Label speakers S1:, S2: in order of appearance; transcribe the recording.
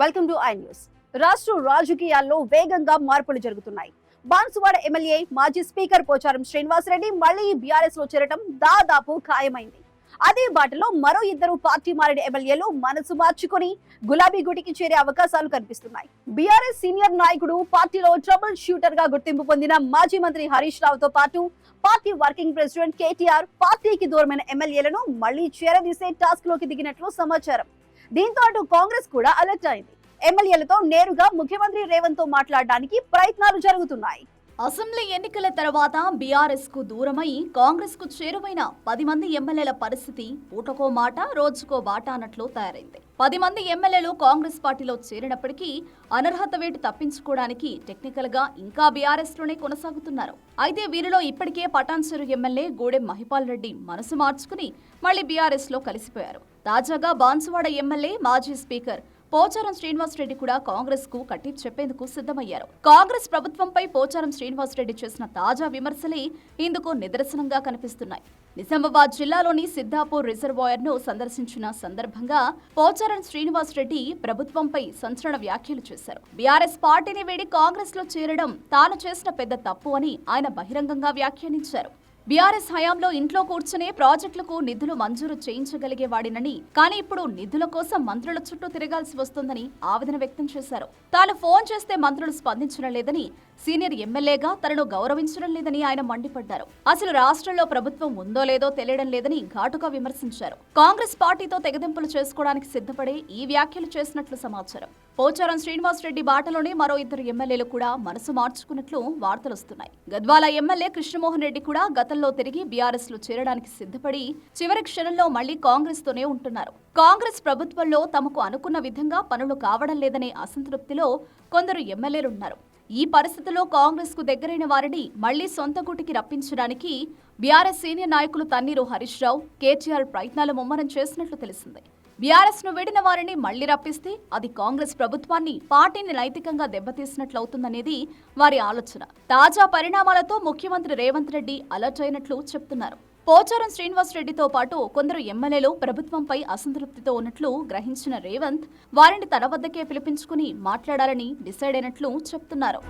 S1: Welcome to I news. రాష్ట్ర రాజకీయాల్లో వేగంగా మార్పులు జరుగుతున్నాయి. బాన్సువాడ ఎమ్మెల్యే మాజీ స్పీకర్ పోచారం శ్రీనివాసరెడ్డి మళ్లీ బీఆర్ఎస్ లో చేరడం దాదాపు ఖాయమైంది. అదే బాటలో మరో ఇద్దరు పార్టీ మారిన ఎమ్మెల్యేలు మనసు మార్చుకుని గులాబీ గుటికి చేరే అవకాశాలు కనిపిస్తున్నాయి. బీఆర్ఎస్ సీనియర్ నాయకుడు, పార్టీలో ట్రబుల్ షూటర్ గా గుర్తింపు పొందిన మాజీ మంత్రి హరీష్ రావుతో పాటు పార్టీ వర్కింగ్ ప్రెసిడెంట్ కేటీఆర్ పార్టీకి దూరమైన ఎమ్మెల్యేలను మళ్లీ చేరదీసే టాస్క్ లోకి దిగినట్లు సమాచారం. దీంతో అటు కాంగ్రెస్ కూడా అలర్ట్ అయింది. ఎమ్మెల్యేలతో నేరుగా ముఖ్యమంత్రి రేవంత్ తో మాట్లాడడానికి ప్రయత్నాలు జరుగుతున్నాయి.
S2: అసెంబ్లీ ఎన్నికల తర్వాత బీఆర్ఎస్ కు దూరమై కాంగ్రెస్ కు చేరువైన 10 మంది ఎమ్మెల్యేల పరిస్థితి పూటకో మాట రోజుకో బాట అన్నట్లు తయారైంది. 10 మంది ఎమ్మెల్యేలు కాంగ్రెస్ పార్టీలో చేరినప్పటికీ అనర్హత వేటు తప్పించుకోవడానికి టెక్నికల్ గా ఇంకా బీఆర్ఎస్ లోనే కొనసాగుతున్నారు. అయితే వీరిలో ఇప్పటికే పటాన్చెరు ఎమ్మెల్యే గూడెం మహిపాల్ రెడ్డి మనసు మార్చుకుని మళ్లీ బీఆర్ఎస్ లో కలిసిపోయారు. తాజాగా బాన్సువాడ ఎమ్మెల్యే మాజీ స్పీకర్ పోచారం శ్రీనివాసరెడ్డి కూడా కాంగ్రెస్ కు కట్టి చెప్పేందుకు సిద్ధమయ్యారు. కాంగ్రెస్ ప్రభుత్వంపై పోచారం శ్రీనివాసరెడ్డి చేసిన తాజా విమర్శలే ఇందుకు నిదర్శనంగా కనిపిస్తున్నాయి. నిజామాబాద్ జిల్లాలోని సిద్ధాపూర్ రిజర్వాయర్ ను సందర్శించిన సందర్భంగా పోచారం శ్రీనివాసరెడ్డి ప్రభుత్వంపై సంచలన వ్యాఖ్యలు చేశారు. బీఆర్ఎస్ పార్టీని వీడి కాంగ్రెస్ లో చేరడం తాను చేసిన పెద్ద తప్పు అని ఆయన బహిరంగంగా వ్యాఖ్యానించారు. బీఆర్ఎస్ హయాంలో ఇంట్లో కూర్చునే ప్రాజెక్టులకు నిధులు మంజూరు చేయించగలిగేవాడినని, కానీ ఇప్పుడు నిధుల కోసం మంత్రుల చుట్టూ తిరగాల్సి వస్తోందని ఆవేదన వ్యక్తం చేశారు. తాను ఫోన్ చేస్తే మంత్రులు స్పందించడం లేదని, సీనియర్ ఎమ్మెల్యేగా తనను గౌరవించడం లేదని ఆయన మండిపడ్డారు. అసలు రాష్ట్రంలో ప్రభుత్వం ఉందో లేదో తెలియడం లేదని ఘాటుగా విమర్శించారు. కాంగ్రెస్ పార్టీతో తెగదెంపులు చేసుకోవడానికి సిద్ధపడే ఈ వ్యాఖ్యలు చేసినట్లు సమాచారం. పోచారం శ్రీనివాసరెడ్డి బాటలోనే మరో ఇద్దరు ఎమ్మెల్యేలు కూడా మనసు మార్చుకున్నట్లు వార్తలొస్తున్నాయి. గద్వాల ఎమ్మెల్యే కృష్ణమోహన్ రెడ్డి కూడా గతంలో తిరిగి బీఆర్ఎస్ లో చేరడానికి సిద్ధపడి చివరి క్షణంలో మళ్లీ కాంగ్రెస్ తోనే ఉంటున్నారు. కాంగ్రెస్ ప్రభుత్వంలో తమకు అనుకున్న విధంగా పనులు కావడం లేదనే అసంతృప్తిలో కొందరు ఎమ్మెల్యేలున్నారు. ఈ పరిస్థితిలో కాంగ్రెస్ కు దగ్గరైన వారిని మళ్లీ సొంత గూటికి రప్పించడానికి బీఆర్ఎస్ సీనియర్ నాయకులు తన్నీరు హరీష్ రావు, కేటీఆర్ ప్రయత్నాలు ముమ్మరం చేసినట్లు తెలిసింది. బీఆర్ఎస్ ను వీడిన వారిని మళ్లీ రప్పిస్తే అది కాంగ్రెస్ ప్రభుత్వాన్ని, పార్టీని నైతికంగా దెబ్బతీసినట్లవుతుందనేది వారి ఆలోచన. తాజా పరిణామాలతో ముఖ్యమంత్రి రేవంత్ రెడ్డి అలర్ట్ అయినట్లు చెప్తున్నారు. పోచారం శ్రీనివాసరెడ్డితో పాటు కొందరు ఎమ్మెల్యేలు ప్రభుత్వంపై అసంతృప్తితో ఉన్నట్లు గ్రహించిన రేవంత్ వారిని తన వద్దకే పిలిపించుకుని మాట్లాడాలని డిసైడ్ అయినట్లు చెప్తున్నారు.